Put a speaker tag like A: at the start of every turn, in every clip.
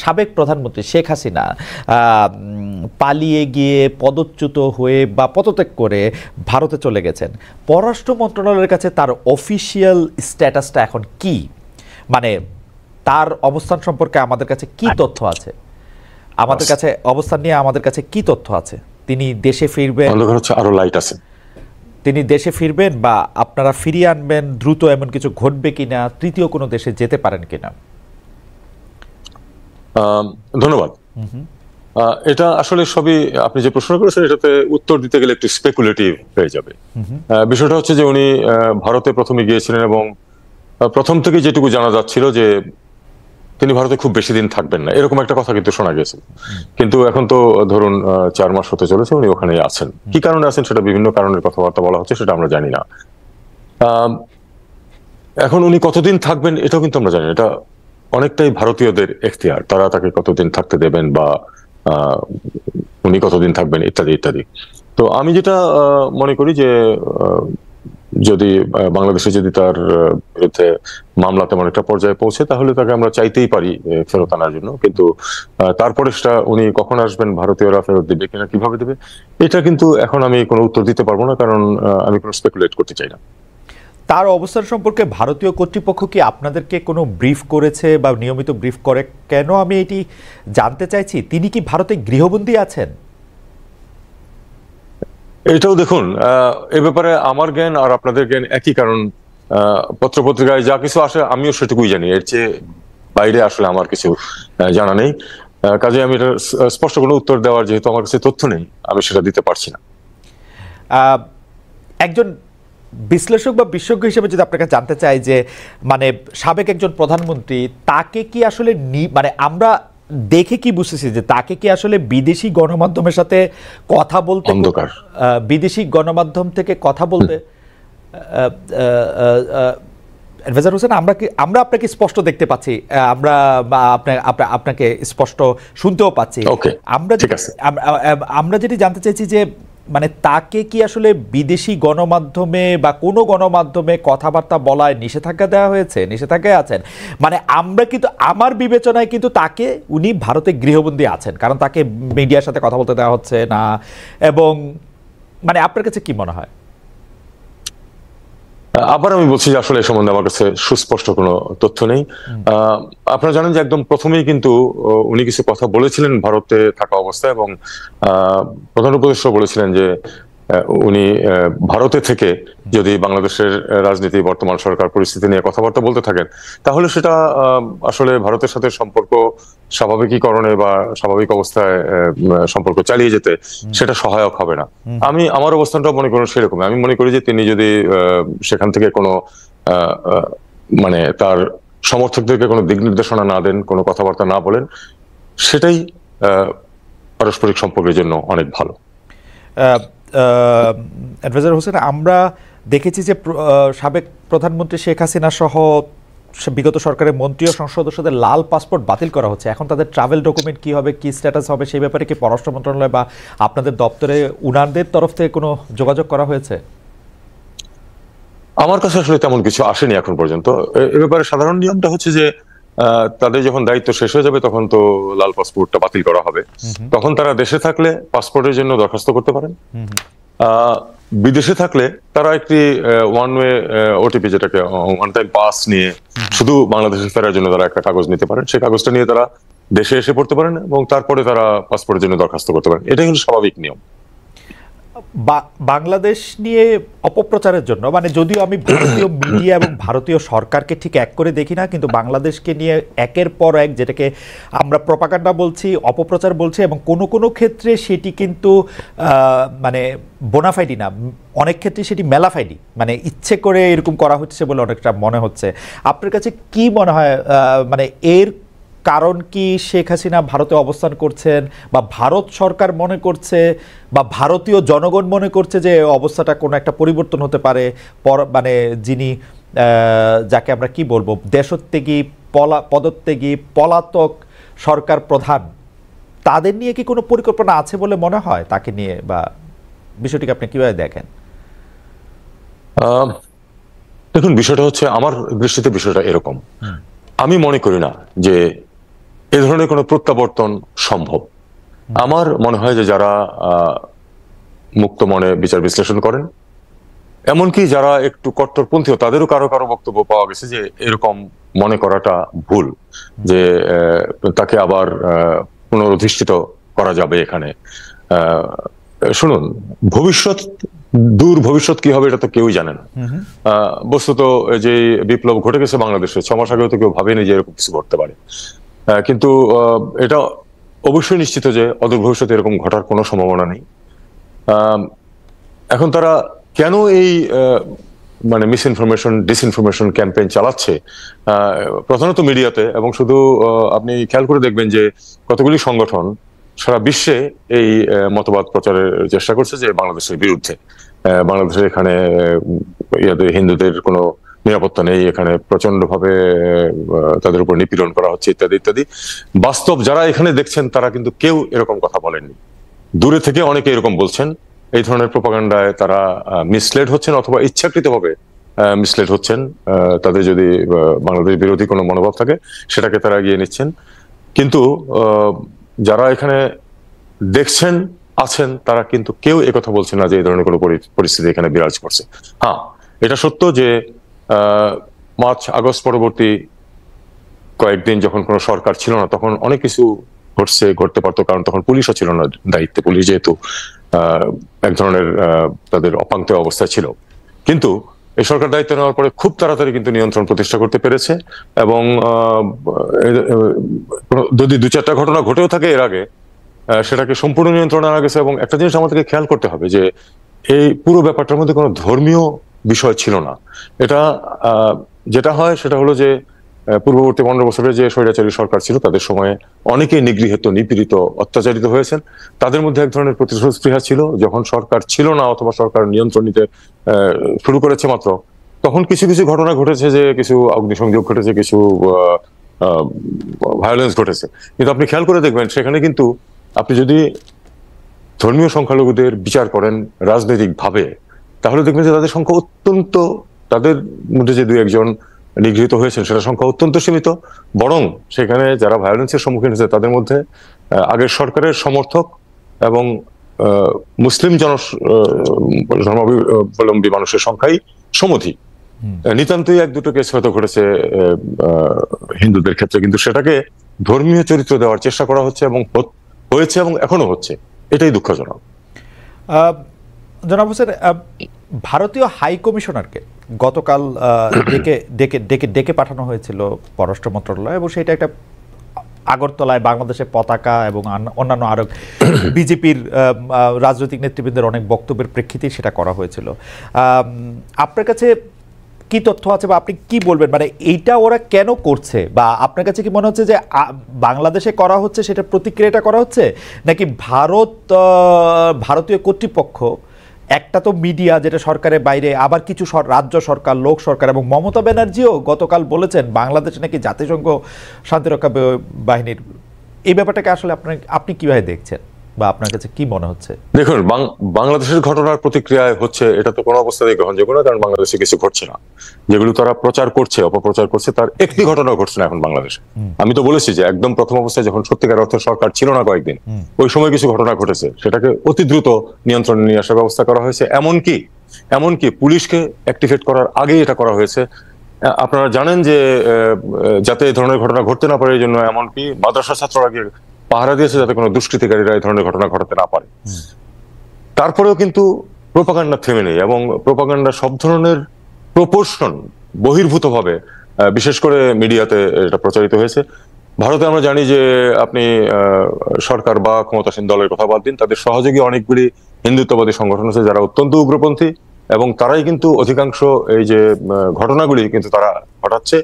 A: সাবেক প্রধানমন্ত্রী শেখ হাসিনা পালিয়ে গিয়ে পদচ্যুত হয়ে বা পদত্যাগ করে ভারতে চলে গেছেন। পররাষ্ট্র মন্ত্রণালয়ের কাছে তার অফিসিয়াল স্ট্যাটাসটা এখন কি, মানে তার অবস্থান সম্পর্কে আমাদের কাছে কি তথ্য আছে, আমাদের কাছে অবস্থান নিয়ে আমাদের কাছে কি তথ্য আছে? তিনি দেশে ফিরবেন,
B: আরো লাইট আছে,
A: তিনি দেশে ফিরবেন বা আপনারা ফিরিয়ে আনবেন দ্রুত, এমন কিছু ঘটবে কিনা, তৃতীয় কোনো দেশে যেতে পারেন কিনা?
B: ধন্যবাদ। এটা আসলে সবই আপনি যে প্রশ্ন করেছেন এটাতে উত্তর দিতে গেলে একটু স্পেকুলেটিভ হয়ে যাবে। বিষয়টা হচ্ছে যে উনি ভারতে প্রথমে গিয়েছিলেন এবং প্রথম থেকে যেটুকু জানা যাচ্ছিল যে তিনি ভারতে খুব বেশি দিন থাকবেন না, এরকম একটা কথা কিন্তু শোনা গেছে। কিন্তু এখন তো ধরুন 4 মাস হতে চলেছে উনি ওখানেই আছেন। কি কারণে আছেন সেটা বিভিন্ন কারণের কথাবার্তা বলা হচ্ছে, সেটা আমরা জানি না। এখন উনি কতদিন থাকবেন এটাও কিন্তু আমরা জানি না। এটা অনেকটাই ভারতীয়দের এখতিয়ার, তারা তাকে কতদিন থাকতে দেবেন বা উনি কতদিন থাকবেন ইত্যাদি ইত্যাদি। তো আমি যেটা মনে করি যে যদি বাংলাদেশে যদি তার বিরুদ্ধে মামলা তেমন একটা পর্যায়ে পৌঁছে তাহলে তাকে আমরা চাইতেই পারি ফেরত আনার জন্য, কিন্তু তারপরে সেটা উনি কখন আসবেন, ভারতীয়রা ফেরত দিবে কিনা, কিভাবে দেবে, এটা কিন্তু এখন আমি কোনো উত্তর দিতে পারবো না, কারণ আমি কোনো স্পেকুলেট করতে চাই না।
A: তার অবস্থান সম্পর্কে ভারতীয় কর্তৃপক্ষ কি আপনাদেরকে কোনো ব্রিফ করেছে বা নিয়মিত ব্রিফ করে? কেন আমি এটি জানতে চাইছি, তিনি কি ভারতে গৃহবন্দী আছেন?
B: এটাও দেখুন, এ ব্যাপারে আমার জ্ঞান আর আপনাদের জ্ঞান একই, কারণ পত্রপত্রিকায় যা কিছু আসে আমিও সেটুকুই জানি, এর চেয়ে বাইরে আসলে আমার কিছু জানা নেই। কাজে আমি এটা স্পষ্ট কোনো উত্তর দেওয়ার যেহেতু আমার কাছে তথ্য নেই, আমি সেটা দিতে পারছি না।
A: একজন বিশ্লেষক বা বিশেষজ্ঞ হিসেবে যদি আপনাকে জানতে চাই যে মানে সাবেক একজন প্রধানমন্ত্রী, তাকে কি আসলে মানে আমরা দেখে কি বুঝতেছি যে তাকে কি আসলে বিদেশি গণমাধ্যমের সাথে কথা বলতে, বিদেশি গণমাধ্যম থেকে কথা বলতে অ্যাডভাইজার হোসেন, আমরা আপনাকে স্পষ্ট দেখতে পাচ্ছি, আমরা আপনাকে স্পষ্ট শুনতেও পাচ্ছি। আমরা যেটি জানতে চাইছি যে মানে তাকে কি আসলে বিদেশি গণমাধ্যমে বা কোনো গণমাধ্যমে কথাবার্তা বলায় নিষেধাজ্ঞা দেওয়া হয়েছে, নিষেধাজ্ঞায় আছেন? মানে আমরা কিন্তু, আমার বিবেচনায় কিন্তু তাকে, উনি ভারতে গৃহবন্দী আছেন, কারণ তাকে মিডিয়ার সাথে কথা বলতে দেওয়া হচ্ছে না। এবং মানে আপনার কাছে কি মনে হয়?
B: আবার আমি বলছি যে আসলে এ সম্বন্ধে আমার কাছে সুস্পষ্ট কোনো তথ্য নেই। আপনারা জানেন যে একদম প্রথমেই কিন্তু উনি কিছু কথা বলেছিলেন ভারতে থাকা অবস্থায়, এবং প্রধান উপদেষ্টা বলেছিলেন যে উনি ভারতে থেকে যদি বাংলাদেশের রাজনীতি, বর্তমান সরকার পরিস্থিতি নিয়ে কথাবার্তা বলতে থাকেন তাহলে সেটা আসলে ভারতের সাথে সম্পর্ক স্বাভাবিকীকরণে বা স্বাভাবিক অবস্থায় সম্পর্ক চালিয়ে যেতে সেটা সহায়ক হবে না। আমি আমার অবস্থানটা মনে করি সেরকম। আমি মনে করি যে তিনি যদি সেখান থেকে কোনো মানে তার সমর্থকদেরকে কোনো দিক নির্দেশনা না দেন, কোনো কথাবার্তা না বলেন, সেটাই পারস্পরিক সম্পর্কের জন্য অনেক ভালো।
A: অ্যাডভাইজার হোসেন, আমরা দেখেছি যে সাবেক প্রধানমন্ত্রী শেখ হাসিনা সহ বিগত সরকারের মন্ত্রী ও সংসদ সদস্যদের লাল পাসপোর্ট বাতিল করা হচ্ছে। এখন তাদের ট্রাভেল ডকুমেন্ট কি হবে, কি স্ট্যাটাস হবে, সেই ব্যাপারে কি পররাষ্ট্র মন্ত্রণালয় বা আপনাদের দপ্তরে উনারদের তরফ থেকে কোনো যোগাযোগ করা হয়েছে?
B: আমার কাছে আসলে তেমন কিছু আসেনি এখন পর্যন্ত। এ ব্যাপারে সাধারণ নিয়মটা হচ্ছে যে তাদের যখন দায়িত্ব শেষ হয়ে যাবে তখন তো লাল পাসপোর্টটা বাতিল করা হবে, তখন তারা দেশে থাকলে পাসপোর্টের জন্য দরখাস্ত করতে পারেন। বিদেশে থাকলে তারা একটি ওয়ান ওয়ে ওটিপি, যেটাকে ওয়ান টাইম পাস নিয়ে শুধু বাংলাদেশে ফেরার জন্য তারা একটা কাগজ নিতে পারেন। সেই কাগজটা নিয়ে তারা দেশে এসে পড়তে পারেন এবং তারপরে তারা পাসপোর্টের জন্য দরখাস্ত করতে পারেন। এটাই হলো স্বাভাবিক নিয়ম।
A: বাংলাদেশ নিয়ে অপপ্রচারের জন্য, মানে যদিও আমি ভারতীয় মিডিয়া এবং ভারতীয় সরকারকে ঠিক এক করে দেখি না, কিন্তু বাংলাদেশকে নিয়ে একের পর এক যেটাকে আমরা প্রপাগান্ডা বলছি, অপপ্রচার বলছি, এবং কোনো কোনো ক্ষেত্রে সেটি কিন্তু মানে বোনাফাইডি না, অনেক ক্ষেত্রে সেটি মেলাফাইডি, মানে ইচ্ছে করে এরকম করা হচ্ছে বলে অনেকটা মনে হচ্ছে। আপনার কাছে কি মনে হয়, মানে এর কারণ কি শেখ হাসিনা ভারতে অবস্থান করছেন, বা ভারত সরকার মনে করছে, বা ভারতীয় জনগণ মনে করছে যে অবস্থাটা কোনো একটা পরিবর্তন হতে পারে, মানে যিনি যাকে আমরা কি বলবো, দেশত্যাগী, পদত্যাগী, পলাতক সরকার প্রধান, তাদের নিয়ে কি কোনো পরিকল্পনা আছে বলে মনে হয় তাকে নিয়ে, বা বিষয়টিকে আপনি কিভাবে দেখেন?
B: দেখুন, বিষয়টা হচ্ছে, আমার দৃষ্টিতে বিষয়টা এরকম, আমি মনে করি না যে এ ধরনের কোনো প্রত্যাবর্তন সম্ভব? আমার মনে হয় যে যারা মুক্ত মনে বিচার বিশ্লেষণ করেন, এমনকি যারা একটু কট্টরপন্থীও, তাদেরও কারো কারো বক্তব্য পাওয়া গেছে যে এরকম মনে করাটা ভুল, যে তাকে আবার পুনরধিষ্ঠিত করা যাবে এখানে। শুনুন, ভবিষ্যৎ, দূর ভবিষ্যৎ কি হবে এটা তো কেউই জানে না। বস্তুত যে বিপ্লব ঘটে গেছে বাংলাদেশে 6 মাস আগেও তো কেউ ভাবেনি যে এরকম কিছু ঘটতে পারে। কিন্তু এটা অবশ্যই নিশ্চিত যে অদূর ভবিষ্যতে এরকম ঘটার কোনো সম্ভাবনা নেই। এখন তারা কেন এই মানে মিসইনফরমেশন, ডিসইনফরমেশন ক্যাম্পেইন চালাচ্ছে প্রধানত মিডিয়াতে, এবং শুধু আপনি খেয়াল করে দেখবেন যে কতগুলি সংগঠন সারা বিশ্বে এই মতবাদ প্রচারের চেষ্টা করছে যে বাংলাদেশের বিরুদ্ধে, বাংলাদেশের এখানে হিন্দুদের কোনো নিরাপত্তা নেই, এখানে প্রচন্ড ভাবে তাদের উপর নিপীড়ন করা হচ্ছে, ইত্যাদি ইত্যাদি। বাস্তব যারা এখানে দেখছেন তারা কিন্তু কেউ এরকম কথা বলেননি। দূরে থেকে অনেকে এরকম বলছেন। এই ধরনের প্রোপাগান্ডায় তারা মিসলেড হচ্ছেন অথবা ইচ্ছাকৃতভাবে মিসলেড হচ্ছেন। তাদের যদি বাংলাদেশ বিরোধী কোনো মনোভাব থাকে সেটাকে তারা এগিয়ে নিচ্ছেন। কিন্তু যারা এখানে দেখছেন, আছেন, তারা কিন্তু কেউ একথা বলছেন না যে এই ধরনের কোনো পরিস্থিতি এখানে বিরাজ করছে। হ্যাঁ, এটা সত্য যে মার্চ আগস্ট পরবর্তী কয়েকদিন যখন কোনো সরকার ছিল না, তখন অনেক কিছু ঘটতে পারতো, কারণ তখন পুলিশও ছিল না দায়িত্বে। পুলিশ যেহেতু এক ধরনের তাদের অপাঙ্ক্ত অবস্থায় ছিল, কিন্তু এই সরকার দায়িত্ব নেওয়ার পরে খুব তাড়াতাড়ি কিন্তু নিয়ন্ত্রণ প্রতিষ্ঠা করতে পেরেছে। এবং যদি 2-4টা ঘটনা ঘটেও থাকে এর আগে, সেটাকে সম্পূর্ণ নিয়ন্ত্রণে আনা গেছে। এবং একটা জিনিস আমাদেরকে খেয়াল করতে হবে যে এই পুরো ব্যাপারটার মধ্যে কোনো ধর্মীয় বিষয় ছিল না। এটা যেটা হয় সেটা হলো যে পূর্ববর্তী 15 বছরের যে স্বৈরাচারী সরকার ছিল তাদের সময়ে অনেকেই নিগৃহীত, নিপীড়িত, অত্যাচারিত হয়েছেন। তাদের মধ্যে এক ধরনের প্রতিশোধ স্পৃহা ছিল। যখন সরকার ছিল না অথবা সরকার নিয়ন্ত্রণ নিতে শুরু করেছে মাত্র, তখন কিছু কিছু ঘটনা ঘটেছে, যে কিছু অগ্নিসংযোগ ঘটেছে, কিছু ভায়োলেন্স ঘটেছে। কিন্তু আপনি খেয়াল করে দেখবেন সেখানে কিন্তু আপনি যদি ধর্মীয় সংখ্যালঘুদের বিচার করেন রাজনৈতিক ভাবে, তাহলে দেখবেন যে তাদের সংখ্যা অত্যন্ত, তাদের মধ্যে যে 2-1 নিগৃহীত হয়েছেন সেটা সংখ্যা অত্যন্ত সীমিত। বরং সেখানে যারা ভায়োলেন্সের সম্মুখীন হয়েছে তাদের মধ্যে আগের সরকারের সমর্থক এবং মুসলিম ধর্মাবলম্বী মানুষের সংখ্যাই সমধি। নিতান্তই 1-2 কেস হয়তো ঘটেছে হিন্দুদের ক্ষেত্রে, কিন্তু সেটাকে ধর্মীয় চরিত্র দেওয়ার চেষ্টা করা হচ্ছে এবং হয়েছে এবং এখনো হচ্ছে। এটাই দুঃখজনক।
A: জনাব হোসেন, ভারতীয় হাই কমিশনারকে গতকাল ডেকে পাঠানো হয়েছিল পররাষ্ট্র মন্ত্রণালয়, এবং সেটা একটা আগরতলায় বাংলাদেশের পতাকা এবং অন্যান্য আরো বিজেপির রাজনৈতিক নেতৃবৃন্দের অনেক বক্তব্যের প্রেক্ষিতে সেটা করা হয়েছিল। আপনার কাছে কি তথ্য আছে বা আপনি কি বলবেন, মানে এইটা ওরা কেন করছে, বা আপনার কাছে কি মনে হচ্ছে যে বাংলাদেশে করা হচ্ছে সেটা প্রতিক্রিয়াটা করা হচ্ছে, নাকি ভারতীয় কর্তৃপক্ষ, একটা তো মিডিয়া যেটা সরকারের বাইরে, আবার কিছু রাজ্য সরকার, লোক সরকার, এবং মমতা ব্যানার্জিও গতকাল বলেছেন বাংলাদেশ নাকি জাতিসংঘ শান্তিরক্ষা বাহিনীর, এই ব্যাপারটাকে আসলে আপনি কিভাবে দেখছেন বা আপনার কাছে কি মনে হচ্ছে?
B: দেখুন, বাংলাদেশের ঘটনার প্রতিক্রিয়ায় হচ্ছে এটা তো কোনো অবস্থাতেই গ্রহণযোগ্য না, কারণ বাংলাদেশে কিছু ঘটছে না। যেগুলো তারা প্রচার করছে, অপপ্রচার করছে, তার একটি ঘটনা ঘটছে না এখন বাংলাদেশে। আমি তো বলেছি যে একদম প্রথম অবস্থায় যখন সত্যিকার অর্থে সরকার ছিল না কয়েকদিন, ওই সময় কিছু ঘটনা ঘটেছে, সেটাকে অতি দ্রুত নিয়ন্ত্রণে নিয়ে আসার ব্যবস্থা করা হয়েছে। এমনকি পুলিশকে অ্যাক্টিভেট করার আগেই এটা করা হয়েছে। আপনারা জানেন যে যাতে এই ধরনের ঘটনা ঘটতে না পারে, এই জন্য এমনকি মাদ্রাসা ছাত্ররা গিয়ে পাহারা দিয়েছে যাতে কোনো দুষ্কৃতিকারীরা এই ধরনের ঘটনা ঘটাতে না পারে। তারপরেও কিন্তু প্রোপাগান্ডা থেমে নেই, এবং প্রোপাগান্ডা সব ধরনের প্রপোর্শন বহির্ভূত ভাবে, বিশেষ করে মিডিয়াতে এটা প্রচারিত হয়েছে। ভারতে আমরা জানি যে আপনি সরকার বা ক্ষমতাসীন দলের কথা বাদ দিন, তাদের সহযোগী অনেকগুলি হিন্দুত্ববাদী সংগঠন আছে যারা অত্যন্ত উগ্রপন্থী, এবং তারাই কিন্তু অধিকাংশ এই যে ঘটনাগুলি কিন্তু তারা ঘটাচ্ছে।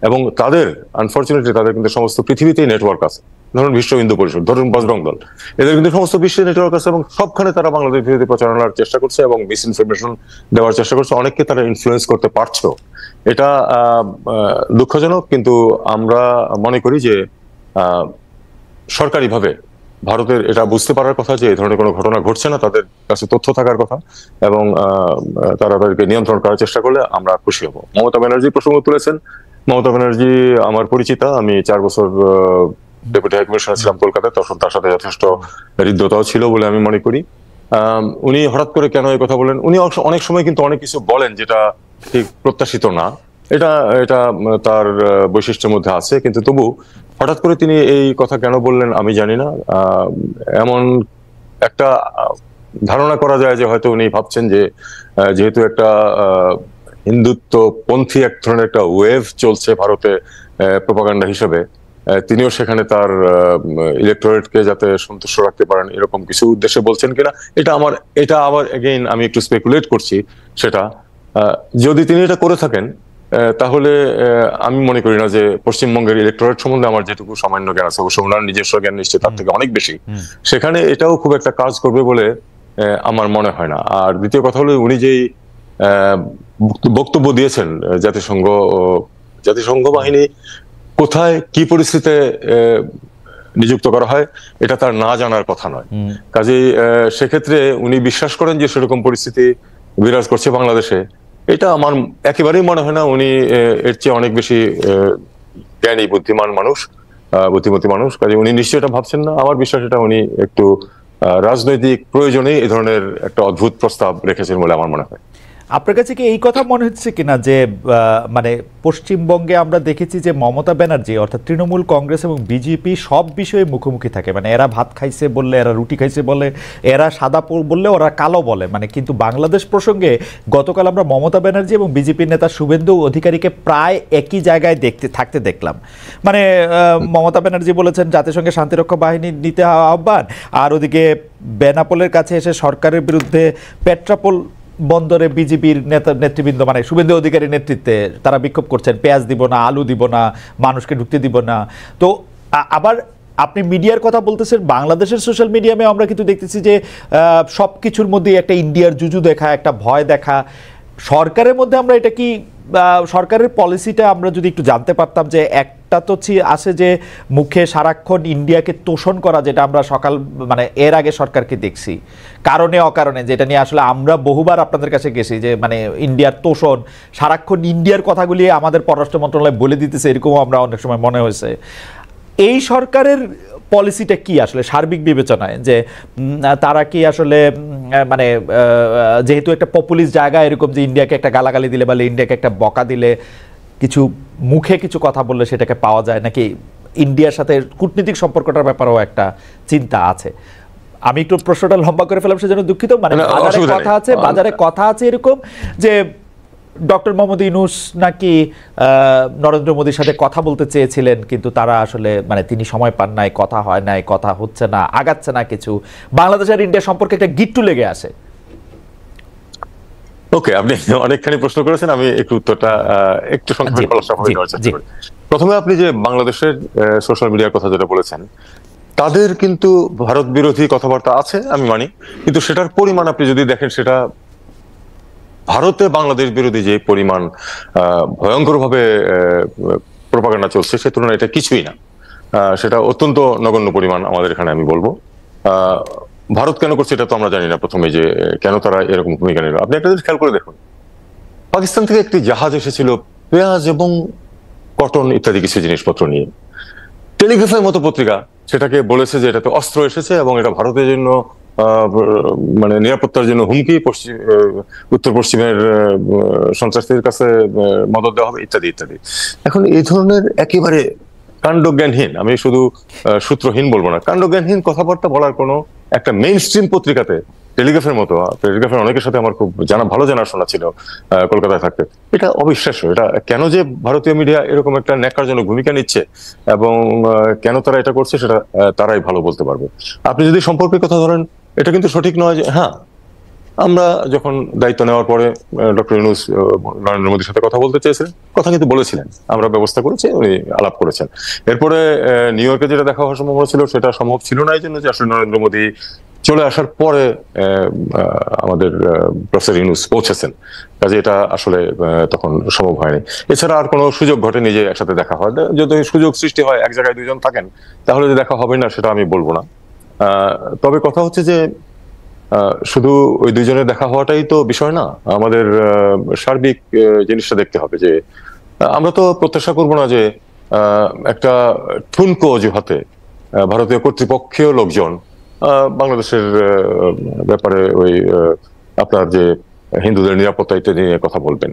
B: এবং তাদের আনফরচুনেটলি তাদের কিন্তু সমস্ত পৃথিবীতেই নেটওয়ার্ক আছে। ধরুন বিশ্ব হিন্দু পরিষদ, ধরুন বজরং দল, এদের কিন্তু সমস্ত বিশ্বের নেটওয়ার্ক আছে, এবং সবখানে তারা বাংলাদেশ বিরোধী প্রচারণার চেষ্টা করছে এবং মিসইনফরমেশন দেওয়ার চেষ্টা করছে। অনেককে তারা ইনফ্লুয়েন্স করতে পারছে। এটা দুঃখজনক, কিন্তু আমরা মনে করি যে সরকারিভাবে ভারতের এটা বুঝতে পারার কথা যে এই ধরনের কোনো ঘটনা ঘটছে না, তাদের কাছে তথ্য থাকার কথা, এবং তারা তাদেরকে নিয়ন্ত্রণ করার চেষ্টা করলে আমরা খুশি হব। মমতা ব্যানার্জি প্রসঙ্গ তুলেছেন। মমতা ব্যানার্জি আমার পরিচিতা। আমি 4 বছর ডেপুটি হাই কমিশনার ছিলাম কলকাতায়, তখন তার সাথে যথেষ্ট হৃদ্যতাও ছিল বলে আমি মনে করি। উনি হঠাৎ করে কেন এই কথা বলেন, উনি অনেক সময় কিন্তু অনেক কিছু বলেন যেটা ঠিক প্রত্যাশিত না, এটা এটা তার বৈশিষ্ট্যের মধ্যে আছে, কিন্তু তবু হঠাৎ করে তিনি এই কথা কেন বললেন আমি জানি না। এমন একটা ধারণা করা যায় যে হয়তো উনি ভাবছেন যে যেহেতু একটা হিন্দুত্ব পন্থী এক ধরনের একটা ওয়েভ চলছে ভারতে প্রোপাগান্ডা হিসেবে, তিনিও সেখানে তার ইলেকটোরেটকে যাতে সন্তুষ্ট রাখতে পারেন এরকম কিছু উদ্দেশ্যে বলছেন কিনা, এটা আবার এগেইন আমি একটু স্পেকুলেট করছি। সেটা যদি তিনি এটা করে থাকেন তাহলে আমি মনে করি না যে পশ্চিমবঙ্গের ইলেকটোরেট সম্বন্ধে আমার যেটুকু সামান্য জ্ঞান আছে, অবশ্য ওনার নিজস্ব জ্ঞান নিশ্চয় তার থেকে অনেক বেশি, সেখানে এটাও খুব একটা কাজ করবে বলে আমার মনে হয় না। আর দ্বিতীয় কথা হলো উনি যেই বক্তব্য দিয়েছেন জাতিসংঘ বাহিনী কোথায় কি পরিস্থিতিতে নিযুক্ত করা হয় এটা তার না জানার কথা নয়। কাজেই সেক্ষেত্রে উনি বিশ্বাস করেন যে সেরকম পরিস্থিতি বিরাজ করছে বাংলাদেশে, এটা আমার একেবারেই মনে হয় না। উনি এর চেয়ে অনেক বেশি জ্ঞানী বুদ্ধিমতী মানুষ, কাজে উনি নিশ্চয়ই এটা ভাবছেন না। আমার বিশ্বাস এটা উনি একটু রাজনৈতিক প্রয়োজনে এই ধরনের একটা অদ্ভুত প্রস্তাব রেখেছেন বলে আমার মনে হয়।
A: আপনার কাছে কি এই কথা মনে হচ্ছে কিনা যে মানে পশ্চিমবঙ্গে আমরা দেখেছি যে মমতা ব্যানার্জি অর্থাৎ তৃণমূল কংগ্রেস এবং বিজেপি সব বিষয়ে মুখোমুখি থাকে, মানে এরা ভাত খাইছে বললে এরা রুটি খাইছে বলে, এরা সাদা বললে ওরা কালো বলে, মানে কিন্তু বাংলাদেশ প্রসঙ্গে গতকাল আমরা মমতা ব্যানার্জি এবং বিজেপির নেতা শুভেন্দু অধিকারীকে প্রায় একই জায়গায় থাকতে দেখলাম। মানে মমতা ব্যানার্জি বলেছেন জাতিসংঘের শান্তিরক্ষা বাহিনী নিতে আহ্বান, আর ওদিকে বেনাপোলের কাছে এসে সরকারের বিরুদ্ধে পেট্রাপোল বন্দরে বিজেপির নেতৃবৃন্দ মানে শুভেন্দু অধিকারীর নেতৃত্বে তারা বিক্ষোভ করছেন, পেঁয়াজ দিব না, আলু দিব না, মানুষকে ঢুকতে দিব না। তো আবার আপনি মিডিয়ার কথা বলতেছেন, বাংলাদেশের সোশ্যাল মিডিয়ামে আমরা কিন্তু দেখতেছি যে সব কিছুর মধ্যেই একটা ইন্ডিয়ার জুজু দেখা, একটা ভয় দেখা। সরকারের মধ্যে আমরা এটা কি সরকারের পলিসিটা আমরা যদি একটু জানতে পারতাম, যে একটা তো আছে যে মুখে সারাক্ষণ ইন্ডিয়াকে তোষণ করা, যেটা আমরা মানে এর আগে সরকারকে দেখছি কারণে অকারণে, যেটা নিয়ে আসলে আমরা বহুবার আপনাদের কাছে গেছি, যে মানে ইন্ডিয়ার তোষণ, সারাক্ষণ ইন্ডিয়ার কথাগুলি আমাদের পররাষ্ট্র মন্ত্রণালয় বলে দিতেছে, এরকমও আমরা অনেক সময় মনে হয়েছে। এই সরকারের পলিসিটা কি আসলে সার্বিক বিবেচনায়, যে তারা কি আসলে মানে যেহেতু একটা পপুলিস্ট জায়গা, এরকম যে ইন্ডিয়াকে একটা গালাগালি দিলে বা ইন্ডিয়াকে একটা বকা দিলে, কিছু মুখে কিছু কথা বললে সেটাকে পাওয়া যায়, নাকি ইন্ডিয়ার সাথে কূটনীতিক সম্পর্কটার ব্যাপারেও একটা চিন্তা আছে? আমি একটু প্রশ্নটা লম্বা করে ফেলাম সেজন্য দুঃখিত। মানে বাজারে কথা আছে এরকম যে ডক্টর মোহাম্মদ ইউনূস নাকি নরেন্দ্র মোদীর সাথে কথা বলতে চেয়েছিলেন, কিন্তু তারা আসলে মানে তিনি সময় পান নাই, কথা হয় নাই, কথা হচ্ছে না, আগাচ্ছে না কিছু, বাংলাদেশ আর ইন্ডিয়া সম্পর্কে একটা গিট্টু লেগে আসে।
B: ওকে, আপনি অনেকখানি প্রশ্ন করেছেন, আমি একটু উত্তরটা একটু সংক্ষেপে দেওয়ার চেষ্টা করি। প্রথমে আপনি যে বাংলাদেশের সোশ্যাল মিডিয়ার কথা যেটা বলেছেন, তাদের কিন্তু ভারত বিরোধী কথাবার্তা আছে আমি মানি, কিন্তু সেটার পরিমাণ আপনি যদি দেখেন, সেটা ভারতে বাংলাদেশ বিরোধী যে পরিমাণ ভয়ঙ্করভাবে প্রোপাগান্ডা চলছে সে তুলনায় এটা কিছুই না। সেটা অত্যন্ত নগণ্য পরিমাণ আমাদের এখানে আমি বলবো। ভারত কেন করছে এটা তো আমরা জানি না প্রথমে, যে কেন তারা এরকম ভূমিকা নিল। আপনি একটা জিনিস খেয়াল করে দেখুন, পাকিস্তান থেকে একটি জাহাজ এসেছিল পেঁয়াজ এবং কটন ইত্যাদি কিছু জিনিসপত্র নিয়ে। টেলিগ্রাফের মতো পত্রিকা সেটাকে বলেছে যে এটাতে অস্ত্র এসেছে এবং এটা ভারতের জন্য মানে নিরাপত্তার জন্য হুমকি, উত্তর পশ্চিমের সন্ত্রাসীদের কাছে মদত দেওয়া হবে ইত্যাদি ইত্যাদি। এখন এই ধরনের একেবারে কাণ্ডজ্ঞানহীন, আমি শুধু সূত্রহীন বলবো না, কাণ্ডজ্ঞানহীন কথাবার্তা বলার কোনো একটা মেইন স্ট্রিম পত্রিকাতে, টেলিগ্রাফের মতো, টেলিগ্রাফের অনেকের সাথে আমার খুব ভালো জানাশোনা ছিল কলকাতায় থাকতে, এটা অবিশ্বাস্য। এটা কেন যে ভারতীয় মিডিয়া এরকম একটা ন্যাক্কারজনক ভূমিকা নিচ্ছে এবং কেন তারা এটা করছে সেটা তারাই ভালো বলতে পারবে। আপনি যদি সম্পর্কের কথা ধরেন, এটা কিন্তু সঠিক নয় যে হ্যাঁ আমরা যখন দায়িত্ব নেওয়ার পরে ডক্টর ইউনূস নরেন্দ্র মোদীর সাথে কথা বলতে চেয়েছিলেন, কথা কিন্তু বলেছিলেন, আমরা ব্যবস্থা করেছি, উনি আলাপ করেছেন। এরপরে নিউ ইয়র্কে যেটা দেখা হওয়ার সম্ভাবনা ছিল সেটা সম্ভব ছিল না, এই জন্য যে আসলে নরেন্দ্র মোদী চলে আসার পরে আমাদের প্রফেসর ইউনূস পৌঁছেছেন, কাজে এটা আসলে তখন সম্ভব হয়নি। এছাড়া আর কোনো সুযোগ ঘটেনি যে একসাথে দেখা হয়। যদি সুযোগ সৃষ্টি হয়, এক জায়গায় দুজন থাকেন, তাহলে যে দেখা হবে না সেটা আমি বলবো না। তবে কথা হচ্ছে যে শুধু ওই দুইজনের দেখা হওয়াটাই তো বিষয় না, আমাদের সার্বিক জিনিসটা দেখতে হবে। যে আমরা তো প্রত্যাশা করবো না যে একটা ঠুনকো অজুহাতে ভারতীয় কর্তৃপক্ষীয় লোকজন বাংলাদেশের ব্যাপারে ওই আপনার যে হিন্দুদের নিরাপত্তা ইত্যাদি নিয়ে কথা বলবেন।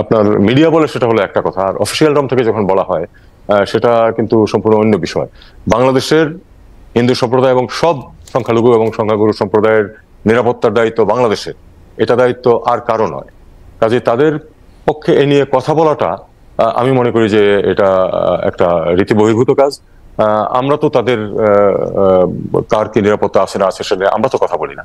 B: আপনার মিডিয়া বলে সেটা হলো একটা কথা, আর অফিসিয়াল রুম থেকে যখন বলা হয় সেটা কিন্তু সম্পূর্ণ অন্য বিষয়। বাংলাদেশের হিন্দু সম্প্রদায় এবং সব সংখ্যালঘু এবং সংখ্যাগুরু সম্প্রদায়ের নিরাপত্তার দায়িত্ব বাংলাদেশের, এটা দায়িত্ব আর কারো নয়। কাজে তাদের পক্ষে এ নিয়ে কথা বলাটা আমি মনে করি যে এটা একটা রীতি বহির্ভূত কাজ। আমরা তো তাদের কার কি নিরাপত্তা আছে না আছে সেটা আমরা তো কথা বলি না।